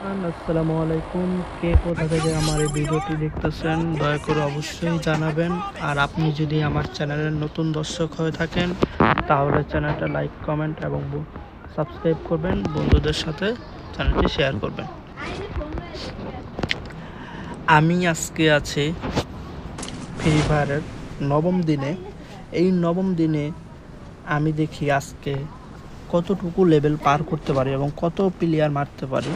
আসসালামু আলাইকুম। কে কোথা থেকে আমার এই ভিডিওটি দেখতেছেন দয়া করে অবশ্যই জানাবেন। আর আপনি যদি আমার চ্যানেলের নতুন দর্শক হয়ে থাকেন তাহলে চ্যানেলটা লাইক কমেন্ট এবং সাবস্ক্রাইব করবেন, বন্ধুদের সাথে চ্যানেলটি শেয়ার করবেন। আমি আজকে আছি ফ্রি ফায়ারের নবম দিনে। এই নবম দিনে আমি দেখি আজকে কতটুকু লেভেল পার করতে পারি এবং কত প্লেয়ার মারতে পারি।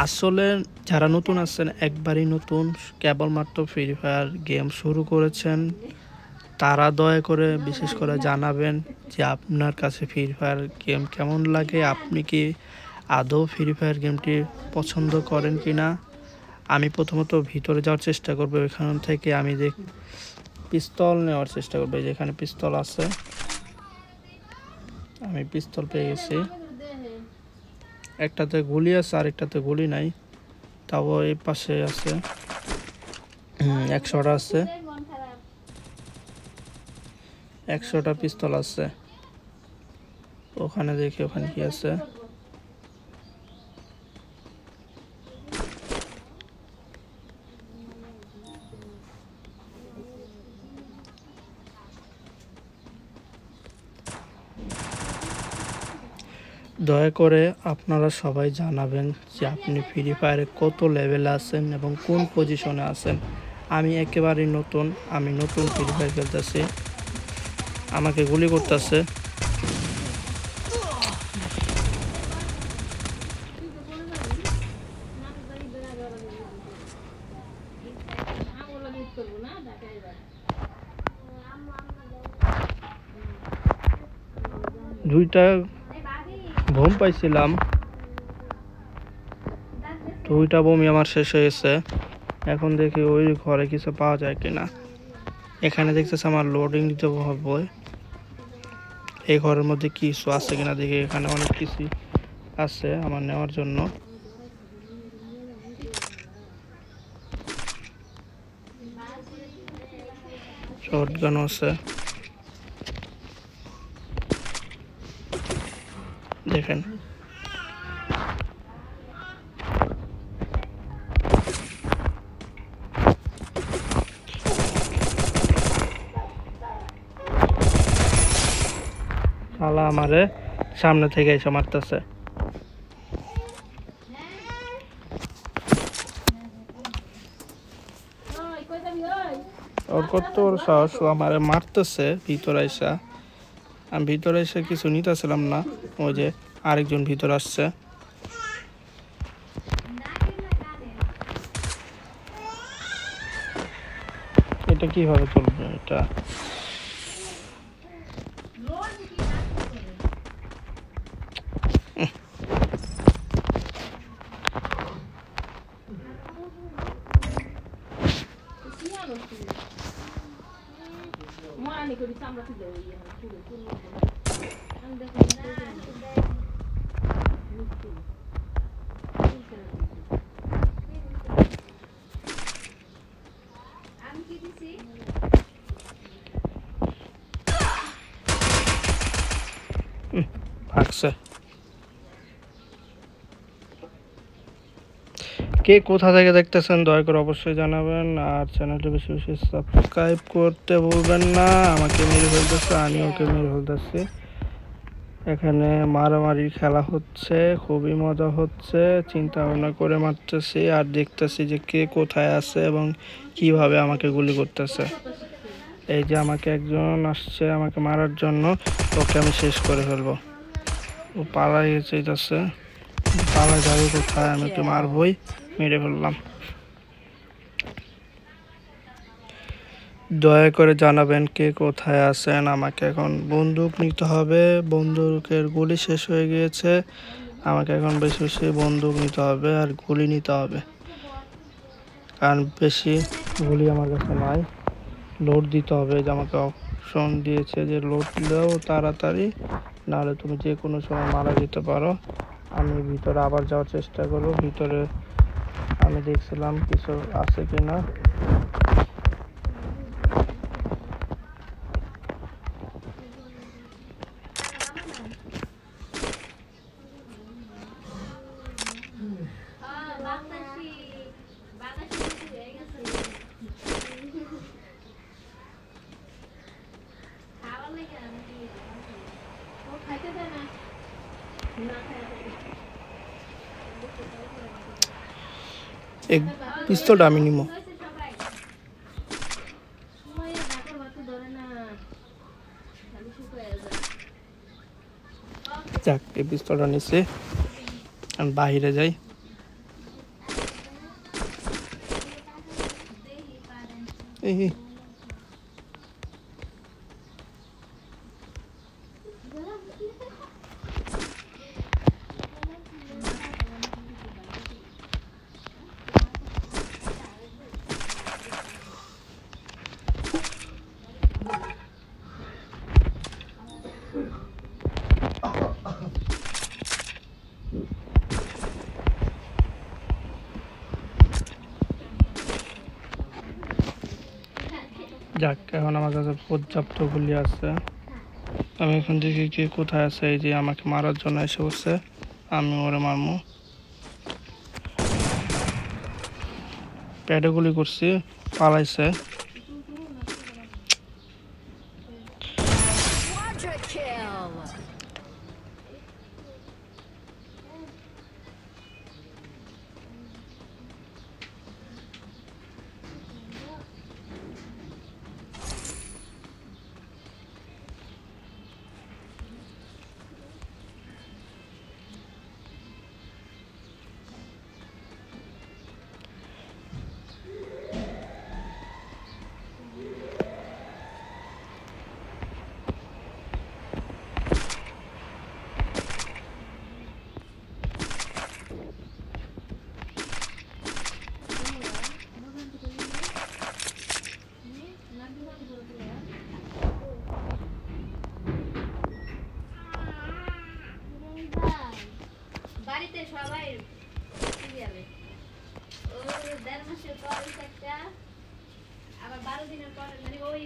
আসলে যারা নতুন আছেন, একবারই নতুন, কেবলমাত্র ফ্রি ফায়ার গেম শুরু করেছেন, তারা দয়া করে বিশেষ করে জানাবেন যে আপনার কাছে ফ্রি ফায়ার গেম কেমন লাগে, আপনি কি আদৌ ফ্রি ফায়ার গেমটি পছন্দ করেন কি না। আমি প্রথমত ভিতরে যাওয়ার চেষ্টা করবো, এখান থেকে আমি পিস্তল নেওয়ার চেষ্টা করবো। যেখানে পিস্তল আছে, আমি পিস্তল পেয়ে গেছি। একটাতে গুলি আছে আর একটাতে গুলি নাই, তাও এই পাশে আছে। 100টা আছে, 100টা পিস্তল আছে। ওখানে দেখি ওখানে কি আছে। দয়া করে আপনারা সবাই জানাবেন যে আপনি ফ্রি ফায়ারে কত লেভেলে আছেন এবং কোন পজিশনে আছেন। আমি একেবারেই নতুন, আমি নতুন ফ্রি ফায়ার খেলতেছি। আমাকে গুলি করতেছে। দুইটা বোম পাইছিলাম, দুইটা বোমই আমার শেষ হয়ে গেছে। এখন দেখি ওই ঘরে কিছু পাওয়া যায় কিনা। এখানে দেখতেছে আমার লোডিং দিতে হবে, এই ঘরের মধ্যে কিছু আছে কিনা দেখি। এখানে অনেক কিছু আছে আমার নেওয়ার জন্য। শটগান আছে, দেখেন। শালা আমারে সামনে থেকে এসে মারতেছে। ওর কত বড় সাহস, ও আমারে মারতেছে ভিতরে এসে। আমি ভিতরে এসে কিছু নিতেছিলাম না, ওই যে আরেকজন ভিতরে আসছে। এটা কিভাবে চলবে এটা? ভাগছে। কে কোথা থেকে দেখতেছেন দয়া করে অবশ্যই জানাবেন। আর চ্যানেলটি বেশি বেশি সাবস্ক্রাইব করতে ভুলবেন না। আমাকে মেরে ফেলতেছে, আমি ওকে মেরে ফেলতেছি। এখানে মারামারি খেলা হচ্ছে, খুবই মজা হচ্ছে। চিন্তা ভাবনা করে মারতেছি আর দেখতেছি যে কে কোথায় আছে এবং কিভাবে আমাকে গুলি করতেছে। এই যে আমাকে একজন আসছে আমাকে মারার জন্য, ওকে আমি শেষ করে ফেলবো। ও পালাই চাইতেছে, পালা যাবে কোথায়, আমি তো মারবই। মেরে ফেললাম। দয়া করে জানাবেন কে কোথায় আছেন। আমাকে এখন বন্দুক নিতে হবে, বন্দুকের গুলি শেষ হয়ে গিয়েছে। আমাকে এখন বেশি বেশি বন্দুক নিতে হবে আর গুলি নিতে হবে, কারণ বেশি গুলি আমার কাছে নাই। লোড দিতে হবে, যে আমাকে অপশন দিয়েছে যে লোড দাও তাড়াতাড়ি, নাহলে তুমি যে কোনো সময় মারা যেতে পারো। আমি ভিতরে আবার যাওয়ার চেষ্টা করবো। ভিতরে আমি দেখছিলাম কিছু আছে কিনা। এক পিস্তলটা আমি নিব। যাক, এই পিস্তলটা নিচ্ছে, আমি বাহিরে যাই। এই যাক, এখন আমার কাছে পর্যাপ্ত গুলি আছে। আমি এখন দেখি কে কোথায় আছে। এই যে আমাকে মারার জন্য এসে বসছে, আমি ওরে মারমু। প্যাডে গুলি করছি, পালাইছে। বাড়িতে সবাই সিরিয়ালে ও ১.৫ মাসের পর একটা আবার ১২ দিনের পর, মানে ওই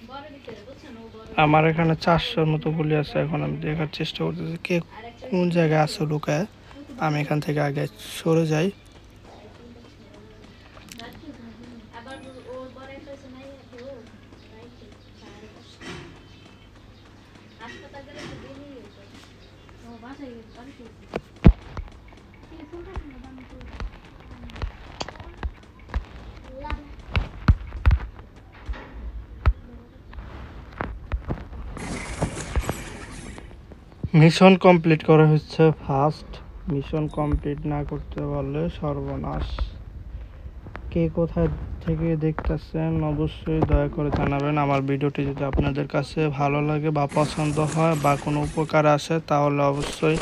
বড় ভিতরে বুঝছেন, ও বড়। আমার এখানে 400-র মতো গুলি আছে। এখন আমি দেখার চেষ্টা করতেছি কে কোন জায়গায় আছে লুকায়। আমি এখান থেকে আগে সরে যাই। আবার ওর বড় একটা আছে নাই আছে, ও রাইতে হাসপাতাল গেলে তো দিনই হতো। ও বাসায় বাড়িতে মিশন কমপ্লিট করা হচ্ছে ফার্স্ট। মিশন কমপ্লিট না করতে পারলে সর্বনাশ। কে কোথায় থেকে দেখতেছেন অবশ্যই দয়া করে জানাবেন। আমার ভিডিওটি যদি আপনাদের কাছে ভালো লাগে বা পছন্দ হয় বা কোনো উপকার আসে, তাহলে অবশ্যই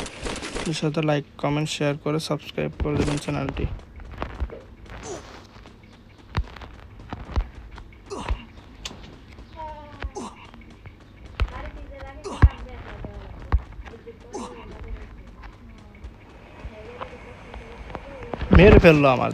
এর সাথে লাইক, কমেন্ট, শেয়ার করে সাবস্ক্রাইব করে দেবেন চ্যানেলটি। মেরে ফেললো আমার।